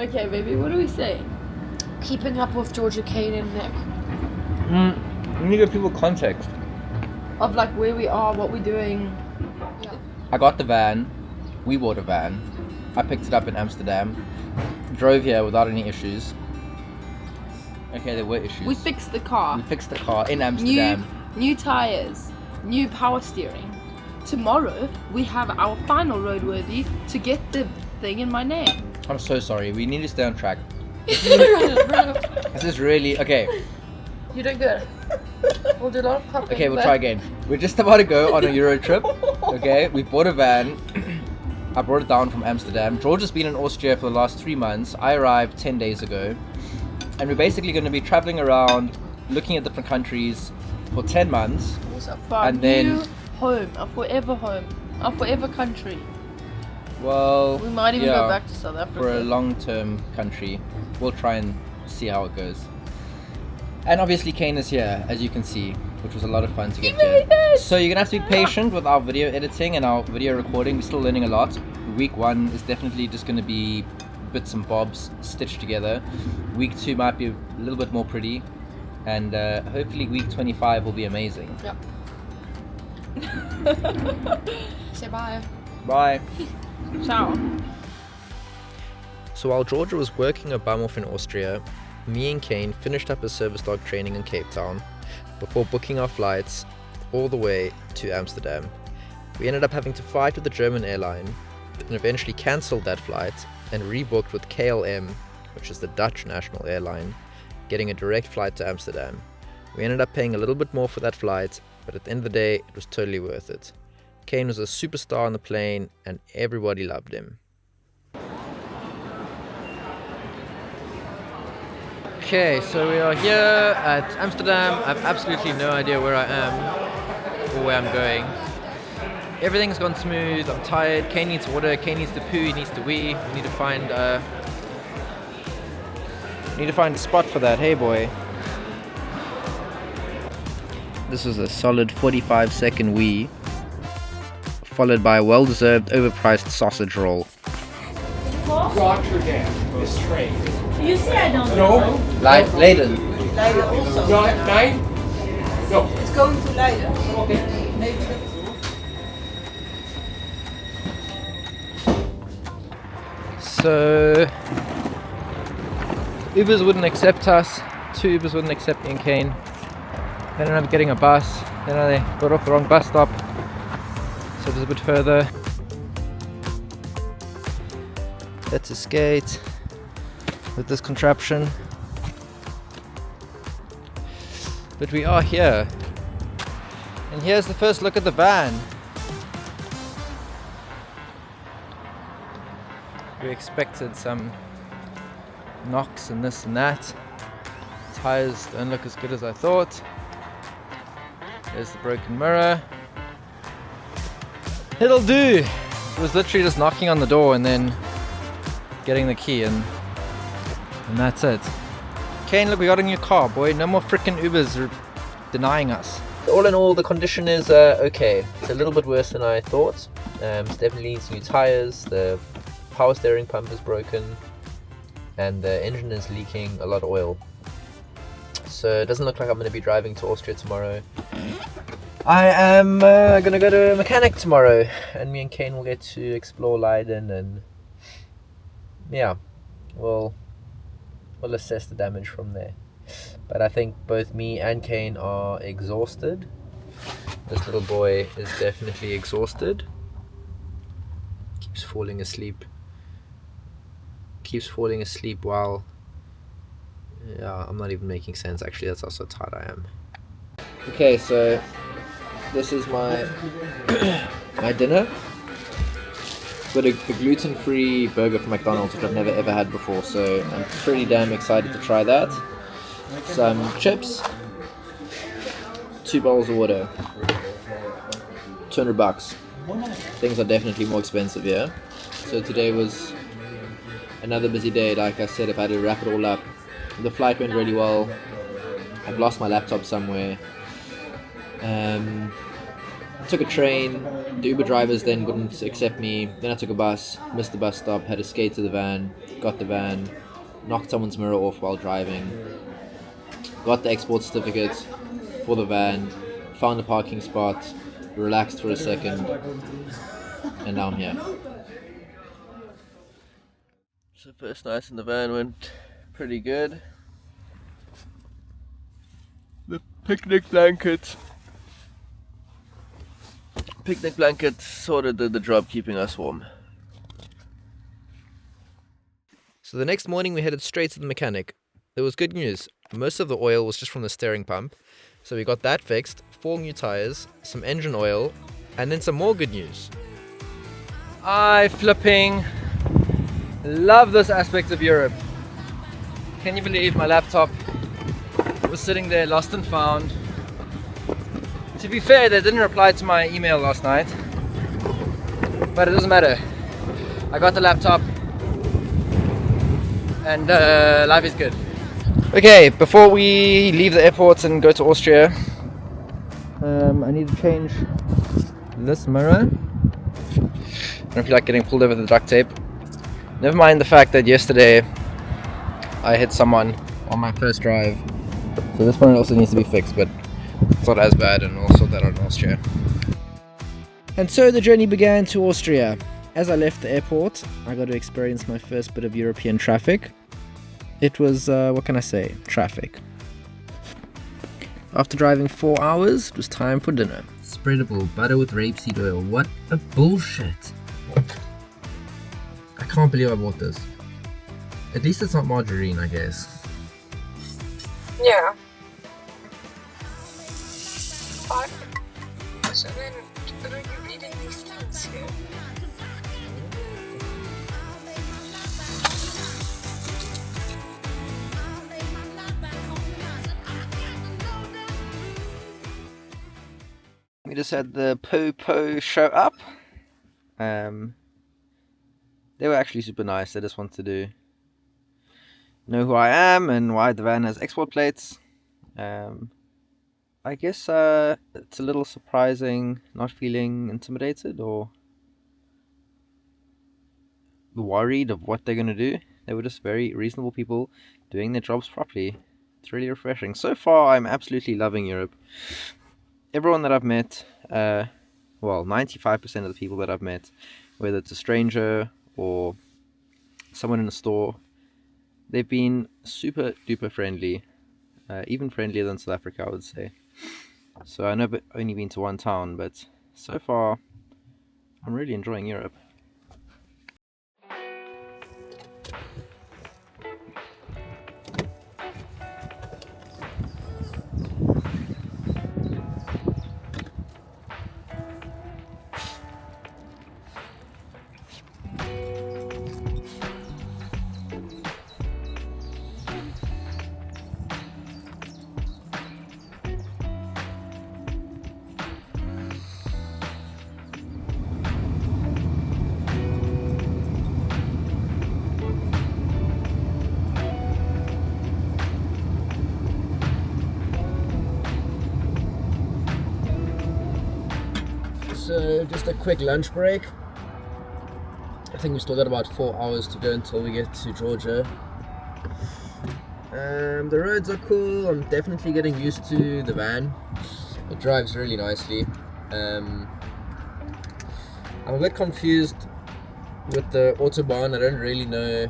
Okay, baby, what are we saying? Keeping up with Georgia, Kane, and Nick. You need to give people context. Of like where we are, what we're doing. Yeah. I got the van. We bought a van. I picked it up in Amsterdam. Drove here without any issues. Okay, there were issues. We fixed the car. We fixed the car in Amsterdam. New tires, new power steering. Tomorrow we have our final roadworthy to get the thing in my name. I'm so sorry. We need to stay on track. This is really okay. You did good. We'll do a lot of cupping. Okay, we'll try again. We're just about to go on a Euro trip. Okay, we bought a van. I brought it down from Amsterdam. George has been in Austria for the last 3 months. I arrived 10 days ago. And we're basically going to be traveling around, looking at different countries for 10 months. Also, for our And then- new home, our forever country. Well, We might even yeah, go back to South Africa. for a long-term country. We'll try and see how it goes. And obviously Kane is here, as you can see, which was a lot of fun to get here. So you're gonna have to be patient with our video editing and our video recording. We're still learning a lot. Week 1 is definitely just gonna be bits and bobs stitched together. Week 2 might be a little bit more pretty, and hopefully week 25 will be amazing. Yep. Say bye. Bye. Ciao. So while Georgia was working a bum off in Austria, me and Kane finished up his service dog training in Cape Town before booking our flights all the way to Amsterdam. We ended up having to fight with the German airline and eventually cancelled that flight and rebooked with KLM, which is the Dutch national airline, getting a direct flight to Amsterdam. We ended up paying a little bit more for that flight, but at the end of the day, it was totally worth it. Kane was a superstar on the plane and everybody loved him. Okay, so we are here at Amsterdam. I have absolutely no idea where I am or where I'm going. Everything's gone smooth. I'm tired. Kane needs water. Kane needs to poo. He needs to wee. We need to find a spot for that. Hey, boy. This was a solid 45-second wee, followed by a well-deserved, overpriced sausage roll. Rotterdam is train. You see, I don't No, Leiden. Leiden also. no, 9. No. It's going to Leiden. Okay. So Ubers wouldn't accept us. 2 Ubers wouldn't accept me and Kane. They ended up getting a bus. Then they got off the wrong bus stop, so it was a bit further. Let's skate with this contraption. But we are here. And here's the first look at the van. We expected some knocks and this and that. Tires don't look as good as I thought. There's the broken mirror. It'll do! It was literally just knocking on the door and then getting the key and that's it. Kane, look, we got a new car, boy. No more freaking Ubers denying us. All in all, the condition is okay. It's a little bit worse than I thought. It definitely needs new tires. The power steering pump is broken and the engine is leaking a lot of oil. So it doesn't look like I'm going to be driving to Austria tomorrow. I am going to go to a mechanic tomorrow, and me and Kane will get to explore Leiden, and yeah, we'll assess the damage from there. But I think both me and Kane are exhausted. This little boy is definitely exhausted. Keeps falling asleep while... Yeah, I'm not even making sense actually, that's how so tired I am. Okay, so this is my my dinner. Got a gluten-free burger from McDonald's, which I've never ever had before, so I'm pretty damn excited to try that. Some chips, 2 bottles of water, $200. Things are definitely more expensive here. So today was another busy day. Like I said, if I had to wrap it all up, the flight went really well. I've lost my laptop somewhere. took a train. The Uber drivers then wouldn't accept me. Then I took a bus, missed the bus stop, had to skate to the van, got the van, knocked someone's mirror off while driving, got the export certificate for the van, found a parking spot, relaxed for a second, and now I'm here. So first night in the van went pretty good. The picnic blanket sort of did the job keeping us warm. So the next morning we headed straight to the mechanic. There was good news. Most of the oil was just from the steering pump. So we got that fixed, 4 new tires, some engine oil, and then some more good news. I flipping love this aspect of Europe. Can you believe my laptop was sitting there lost and found? To be fair, they didn't reply to my email last night, but it doesn't matter. I got the laptop and life is good. Okay, before we leave the airport and go to Austria, I need to change this mirror. I don't feel like getting pulled over with the duct tape. Never mind the fact that yesterday I hit someone on my first drive. So this one also needs to be fixed, but it's not as bad, and we'll sort that out in Austria. And so the journey began to Austria. As I left the airport, I got to experience my first bit of European traffic. It was, what can I say, traffic. After driving 4 hours, it was time for dinner. Spreadable butter with rapeseed oil. What a bullshit. I can't believe I bought this. At least it's not margarine, I guess. Yeah. Fuck. So then, what are you reading these things here? We just had the Po show up. They were actually super nice. They just wanted to know who I am and why the van has export plates. I guess it's a little surprising not feeling intimidated or worried of what they're going to do. They were just very reasonable people doing their jobs properly. It's really refreshing. So far, I'm absolutely loving Europe. Everyone that I've met, 95% of the people that I've met, whether it's a stranger or someone in a store, they've been super duper friendly, even friendlier than South Africa, I would say. So I know I've only been to one town, but so far I'm really enjoying Europe. So just a quick lunch break. I think we still got about 4 hours to go until we get to Georgia. The roads are cool. I'm definitely getting used to the van. It drives really nicely. I'm a bit confused with the Autobahn. I don't really know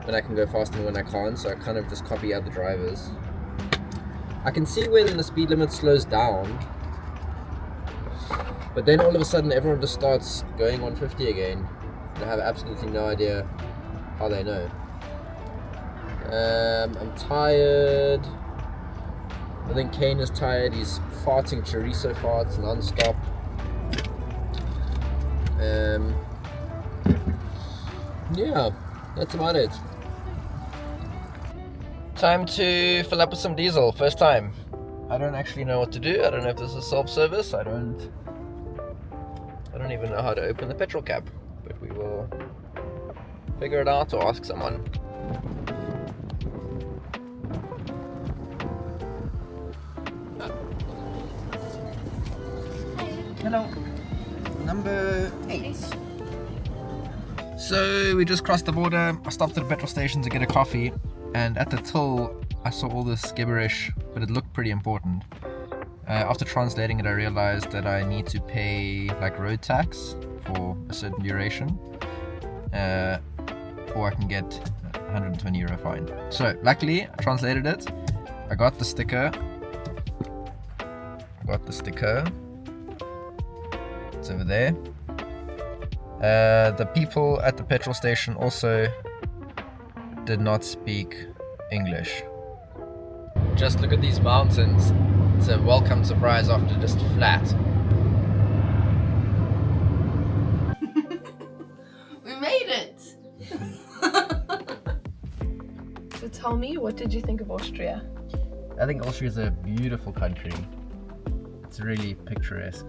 when I can go fast and when I can't, so I kind of just copy other drivers. I can see when the speed limit slows down, but then all of a sudden everyone just starts going 150 again, and I have absolutely no idea how they know. I'm tired. I think Kane is tired. He's farting chorizo farts non-stop. Yeah, that's about it. Time to fill up with some diesel, first time. I don't actually know what to do. I don't know if this is self-service. I don't even know how to open the petrol cap, but we will figure it out or ask someone. Hello. Number 8. So we just crossed the border. I stopped at a petrol station to get a coffee, and at the till I saw all this gibberish, but it looked pretty important. After translating it, I realized that I need to pay like road tax for a certain duration, or I can get €120 fine. So luckily I translated it. I got the sticker. It's over there. The people at the petrol station also did not speak English. Just look at these mountains. It's a welcome surprise after just flat. We made it! So tell me, what did you think of Austria? I think Austria is a beautiful country. It's really picturesque.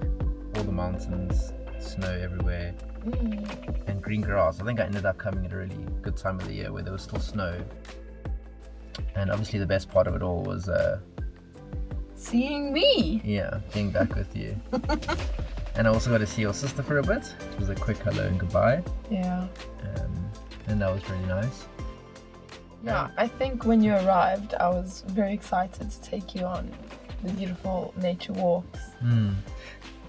All the mountains, snow everywhere, and green grass. I think I ended up coming at a really good time of the year where there was still snow. And obviously the best part of it all was Seeing me! yeah, being back with you. And I also got to see your sister for a bit. It was a quick hello and goodbye. Yeah. And that was really nice. Yeah, I think when you arrived, I was very excited to take you on the beautiful nature walks.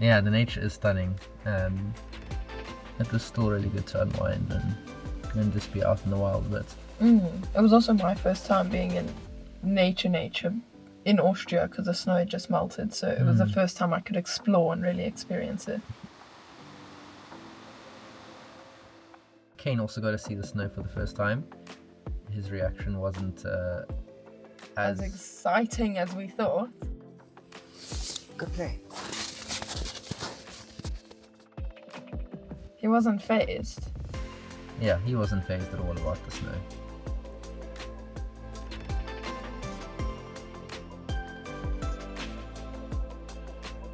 Yeah, the nature is stunning. It was still really good to unwind and just be out in the wild a bit. It was also my first time being in nature in Austria because the snow had just melted, so it was the first time I could explore and really experience it. Kane also got to see the snow for the first time. His reaction wasn't As exciting as we thought. Good play. He wasn't fazed. Yeah, he wasn't fazed at all about the snow.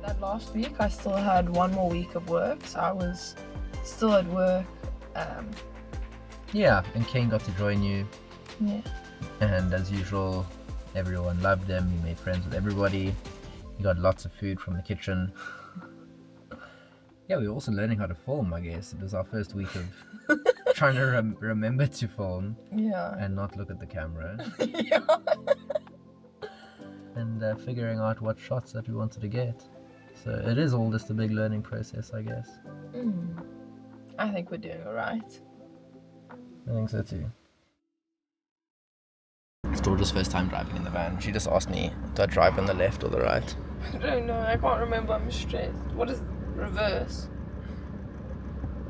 That last week I still had one more week of work, so I was still at work. Yeah, and Kane got to join you, Yeah. and as usual, everyone loved him. He made friends with everybody. He got lots of food from the kitchen. Yeah, we were also learning how to film, I guess. It was our first week of trying to remember to film Yeah. and not look at the camera. Yeah. And figuring out what shots that we wanted to get. So it is all just a big learning process, I guess. I think we're doing alright. I think so too. It's Georgia's first time driving in the van. She just asked me, do I drive on the left or the right? I don't know, I can't remember, I'm stressed. What is reverse?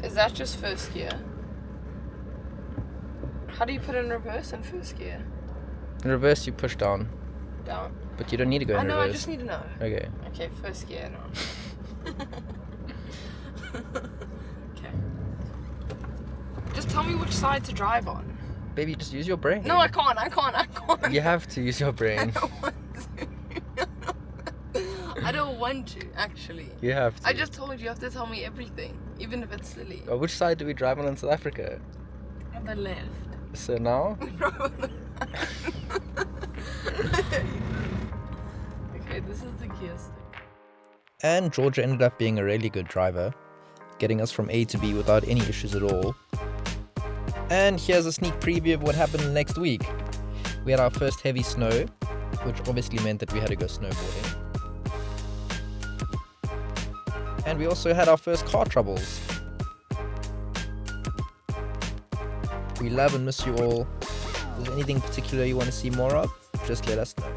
Is that just first gear? How do you put in reverse in first gear? In reverse, you push down, Down. but you don't need to go in I know, reverse. I just need to know. Okay. Okay, first gear now. Okay. Just tell me which side to drive on. Baby, just use your brain. No, I can't. You have to use your brain. I don't want to. I don't want to, actually. You have to. I just told you have to tell me everything, even if it's silly. Oh, which side do we drive on in South Africa? On the left. So now? Okay, this is the gear stick. And Georgia ended up being a really good driver, getting us from A to B without any issues at all. And here's a sneak preview of what happened next week. We had our first heavy snow, which obviously meant that we had to go snowboarding. And we also had our first car troubles. We love and miss you all. If there's anything particular you want to see more of, just let us know.